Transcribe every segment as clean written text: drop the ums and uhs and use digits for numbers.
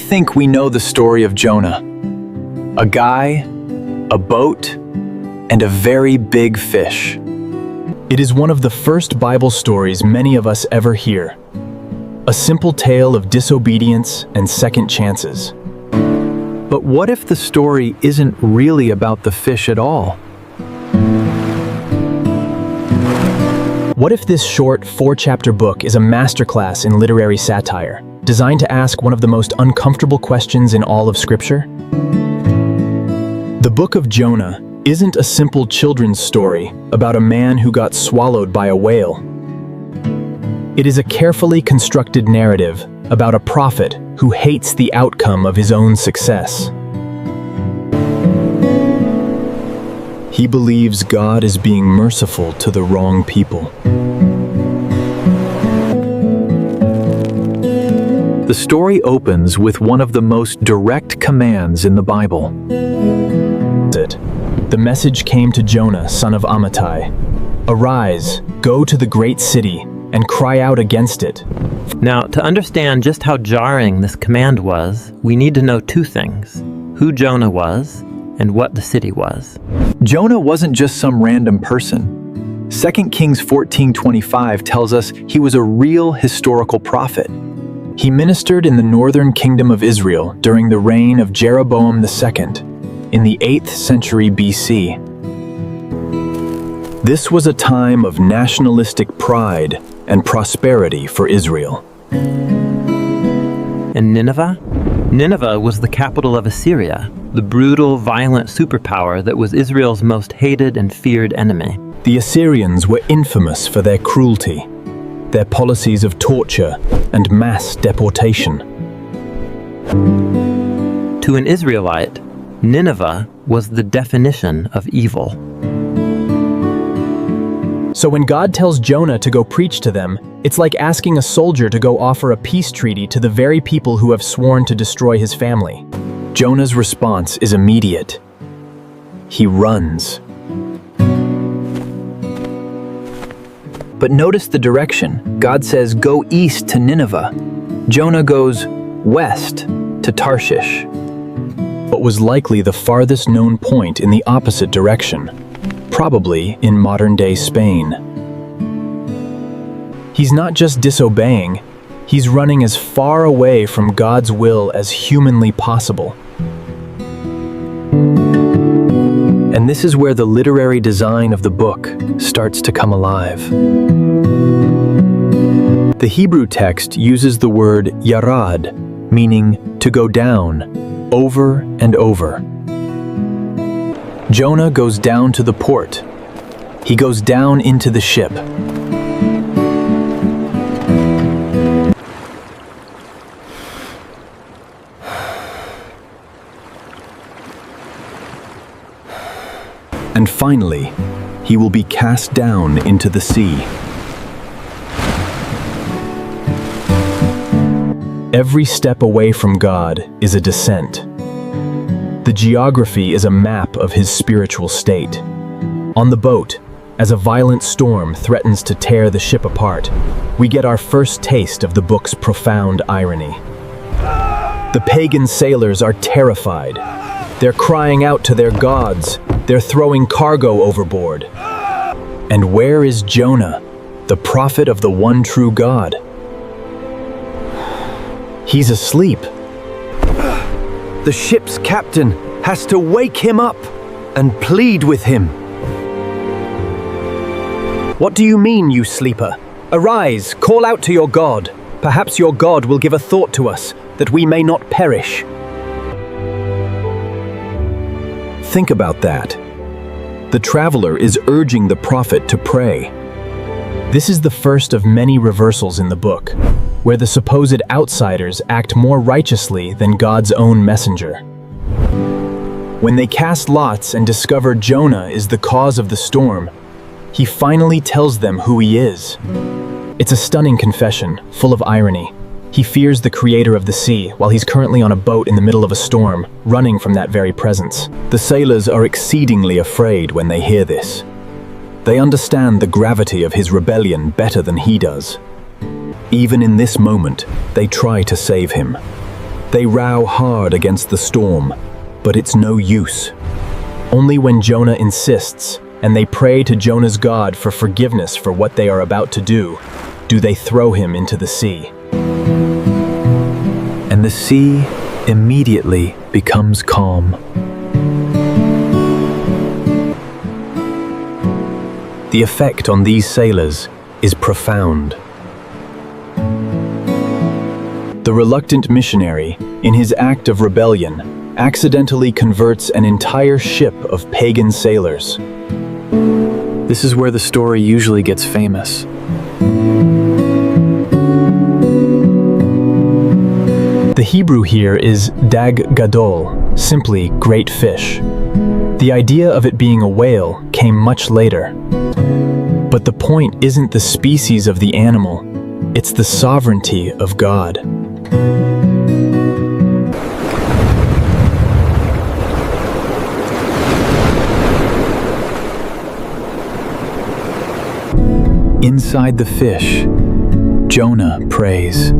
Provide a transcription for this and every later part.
think we know the story of Jonah. A guy, a boat, and a very big fish. It is one of the first Bible stories many of us ever hear. A simple tale of disobedience and second chances. But what if the story isn't really about the fish at all? What if this short, 4-chapter book is a masterclass in literary satire, designed to ask one of the most uncomfortable questions in all of Scripture? The book of Jonah isn't a simple children's story about a man who got swallowed by a whale. It is a carefully constructed narrative about a prophet who hates the outcome of his own success. He believes God is being merciful to the wrong people. The story opens with one of the most direct commands in the Bible. The message came to Jonah, son of Amittai. Arise, go to the great city, and cry out against it. Now, to understand just how jarring this command was, we need to know two things: who Jonah was and what the city was. Jonah wasn't just some random person. 2 Kings 14:25 tells us he was a real historical prophet. He ministered in the northern kingdom of Israel during the reign of Jeroboam II in the 8th century BC. This was a time of nationalistic pride and prosperity for Israel. And Nineveh? Nineveh was the capital of Assyria, the brutal, violent superpower that was Israel's most hated and feared enemy. The Assyrians were infamous for their cruelty, their policies of torture and mass deportation. To an Israelite, Nineveh was the definition of evil. So when God tells Jonah to go preach to them, it's like asking a soldier to go offer a peace treaty to the very people who have sworn to destroy his family. Jonah's response is immediate. He runs. But notice the direction. God says, go east to Nineveh. Jonah goes west to Tarshish. What was likely the farthest known point in the opposite direction, probably in modern-day Spain. He's not just disobeying, he's running as far away from God's will as humanly possible. And this is where the literary design of the book starts to come alive. The Hebrew text uses the word yarad, meaning to go down, over and over. Jonah goes down to the port. He goes down into the ship. And finally, he will be cast down into the sea. Every step away from God is a descent. The geography is a map of his spiritual state. On the boat, as a violent storm threatens to tear the ship apart, we get our first taste of the book's profound irony. The pagan sailors are terrified. They're crying out to their gods. They're throwing cargo overboard. And where is Jonah, the prophet of the one true God? He's asleep. The ship's captain has to wake him up and plead with him. What do you mean, you sleeper? Arise, call out to your God. Perhaps your God will give a thought to us, that we may not perish. Think about that. The traveler is urging the prophet to pray. This is the first of many reversals in the book, where the supposed outsiders act more righteously than God's own messenger. When they cast lots and discover Jonah is the cause of the storm, he finally tells them who he is. It's a stunning confession, full of irony. He fears the creator of the sea while he's currently on a boat in the middle of a storm, running from that very presence. The sailors are exceedingly afraid when they hear this. They understand the gravity of his rebellion better than he does. Even in this moment, they try to save him. They row hard against the storm, but it's no use. Only when Jonah insists, and they pray to Jonah's God for forgiveness for what they are about to do they throw him into the sea. And the sea immediately becomes calm. The effect on these sailors is profound. The reluctant missionary, in his act of rebellion, accidentally converts an entire ship of pagan sailors. This is where the story usually gets famous. The Hebrew here is dag gadol, simply great fish. The idea of it being a whale came much later. But the point isn't the species of the animal, it's the sovereignty of God. Inside the fish, Jonah prays.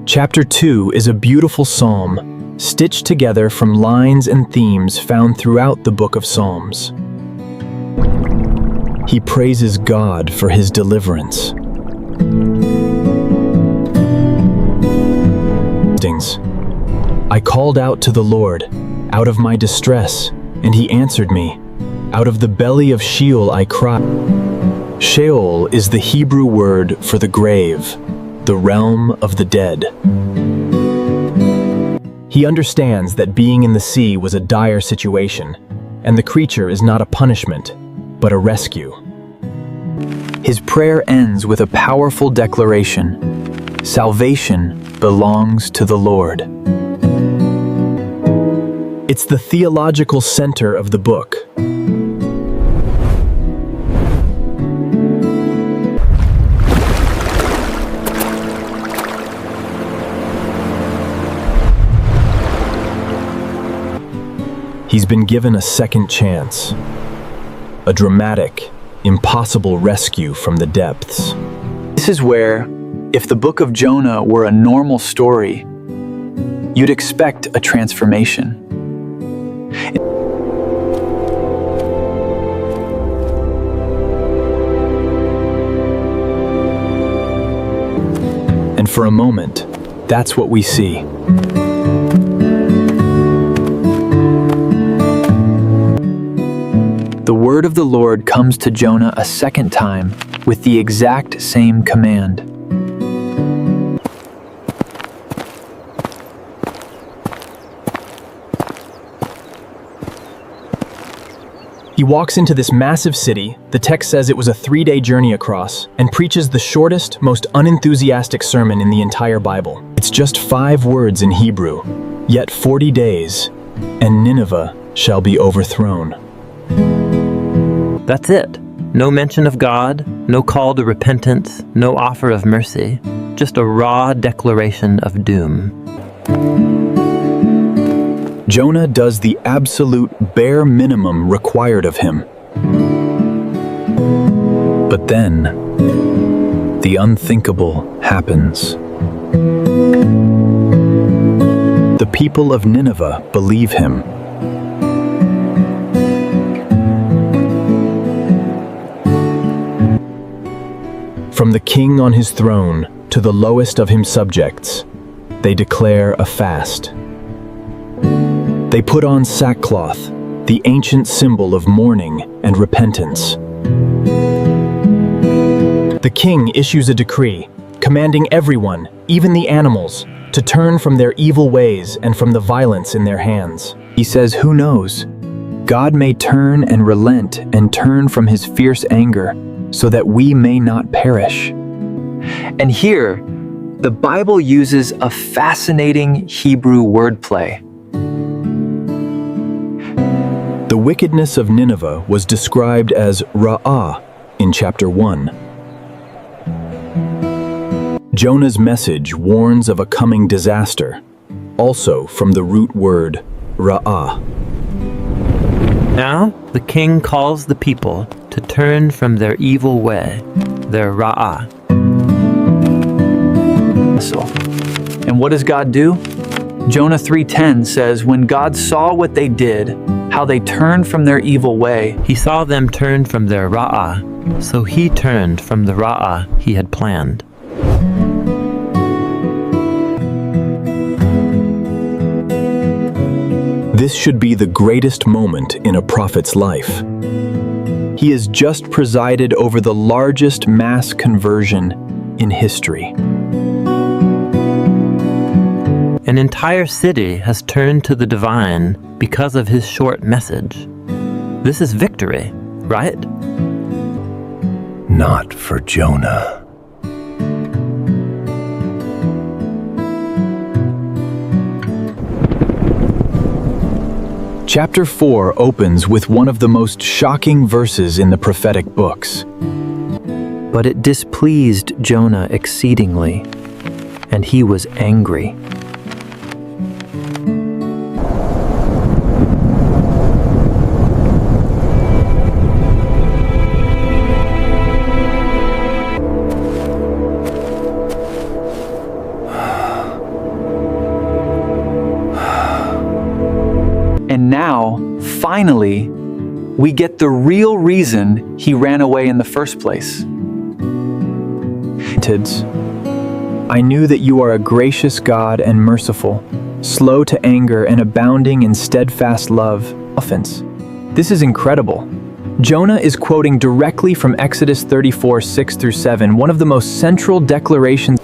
Chapter 2 is a beautiful psalm, stitched together from lines and themes found throughout the book of Psalms. He praises God for his deliverance. I called out to the Lord, out of my distress, and he answered me. Out of the belly of Sheol I cried. Sheol is the Hebrew word for the grave, the realm of the dead. He understands that being in the sea was a dire situation, and the creature is not a punishment, but a rescue. His prayer ends with a powerful declaration: salvation belongs to the Lord. It's the theological center of the book. He's been given a second chance, a dramatic, impossible rescue from the depths. This is where, if the book of Jonah were a normal story, you'd expect a transformation. And for a moment, that's what we see. The word of the Lord comes to Jonah a second time with the exact same command. He walks into this massive city, the text says it was a 3-day journey across, and preaches the shortest, most unenthusiastic sermon in the entire Bible. It's just 5 words in Hebrew, yet 40 days, and Nineveh shall be overthrown. That's it. No mention of God, no call to repentance, no offer of mercy, just a raw declaration of doom. Jonah does the absolute bare minimum required of him. But then, the unthinkable happens. The people of Nineveh believe him. From the king on his throne to the lowest of his subjects, they declare a fast. They put on sackcloth, the ancient symbol of mourning and repentance. The king issues a decree, commanding everyone, even the animals, to turn from their evil ways and from the violence in their hands. He says, who knows? God may turn and relent and turn from his fierce anger, so that we may not perish. And here, the Bible uses a fascinating Hebrew wordplay. The wickedness of Nineveh was described as ra'ah in chapter 1. Jonah's message warns of a coming disaster, also from the root word ra'ah. Now, the king calls the people to turn from their evil way, their ra'ah. vessel. And what does God do? Jonah 3:10 says, when God saw what they did, how they turned from their evil way, He saw them turn from their ra'ah, so He turned from the ra'ah He had planned. This should be the greatest moment in a prophet's life. He has just presided over the largest mass conversion in history. An entire city has turned to the divine because of his short message. This is victory, right? Not for Jonah. Chapter 4 opens with one of the most shocking verses in the prophetic books. but it displeased Jonah exceedingly, and he was angry. And now, finally, we get the real reason he ran away in the first place. I knew that you are a gracious God and merciful, slow to anger and abounding in steadfast love. Offense. This is incredible. Jonah is quoting directly from Exodus 34, 6 through 7, one of the most central declarations.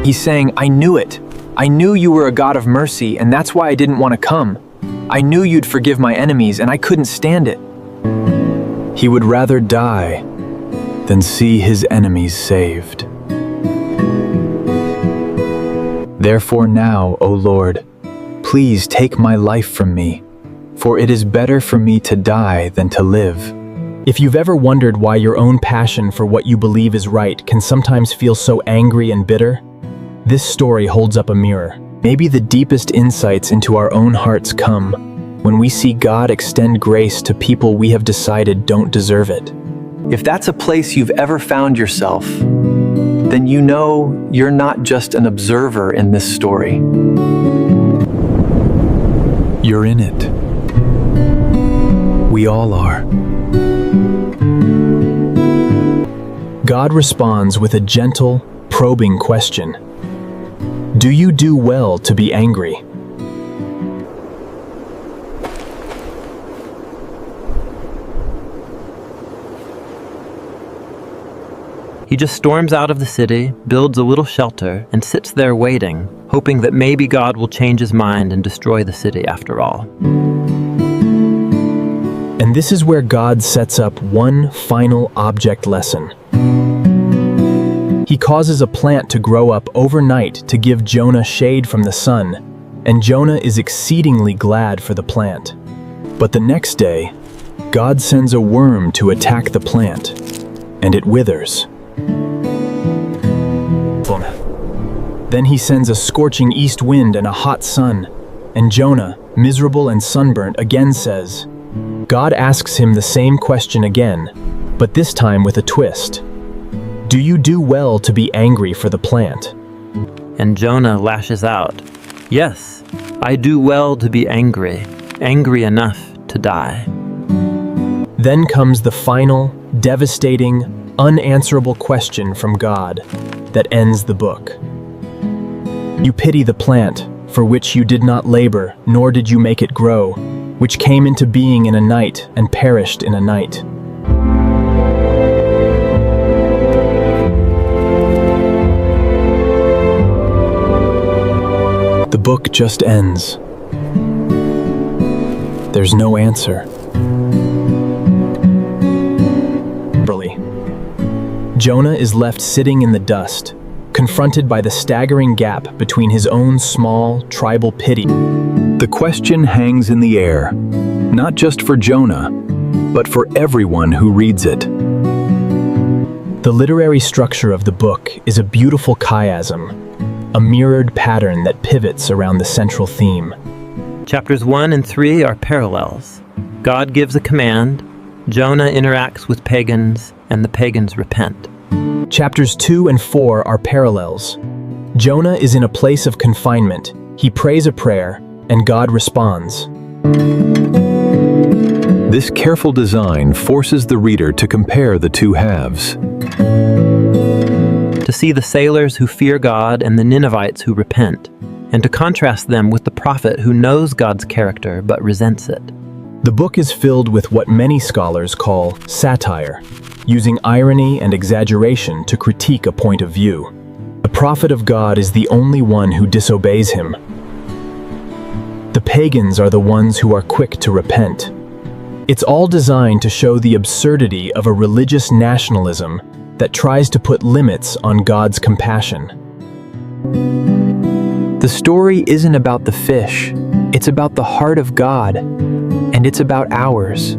He's saying, I knew it. I knew you were a God of mercy, and that's why I didn't want to come. I knew you'd forgive my enemies, and I couldn't stand it. He would rather die than see his enemies saved. Therefore now, O Lord, please take my life from me, for it is better for me to die than to live. If you've ever wondered why your own passion for what you believe is right can sometimes feel so angry and bitter, this story holds up a mirror. Maybe the deepest insights into our own hearts come when we see God extend grace to people we have decided don't deserve it. If that's a place you've ever found yourself, then you know you're not just an observer in this story. You're in it. We all are. God responds with a gentle, probing question. Do you do well to be angry? He just storms out of the city, builds a little shelter, and sits there waiting, hoping that maybe God will change his mind and destroy the city after all. And this is where God sets up one final object lesson. He causes a plant to grow up overnight to give Jonah shade from the sun, and Jonah is exceedingly glad for the plant. But the next day, God sends a worm to attack the plant, and it withers. Then he sends a scorching east wind and a hot sun, and Jonah, miserable and sunburnt, again says. God asks him the same question again, but this time with a twist. Do you do well to be angry for the plant? And Jonah lashes out. Yes, I do well to be angry, angry enough to die. Then comes the final, devastating, unanswerable question from God that ends the book. You pity the plant, for which you did not labor, nor did you make it grow, which came into being in a night and perished in a night. The book just ends. There's no answer. Jonah is left sitting in the dust, confronted by the staggering gap between his own small, tribal pity. The question hangs in the air, not just for Jonah, but for everyone who reads it. The literary structure of the book is a beautiful chiasm, a mirrored pattern that pivots around the central theme. Chapters 1 and 3 are parallels. God gives a command, Jonah interacts with pagans, and the pagans repent. Chapters 2 and 4 are parallels. Jonah is in a place of confinement. He prays a prayer, and God responds. This careful design forces the reader to compare the two halves. To see the sailors who fear God and the Ninevites who repent, and to contrast them with the prophet who knows God's character but resents it. The book is filled with what many scholars call satire, using irony and exaggeration to critique a point of view. The prophet of God is the only one who disobeys him. The pagans are the ones who are quick to repent. It's all designed to show the absurdity of a religious nationalism that tries to put limits on God's compassion. The story isn't about the fish, it's about the heart of God, and it's about ours.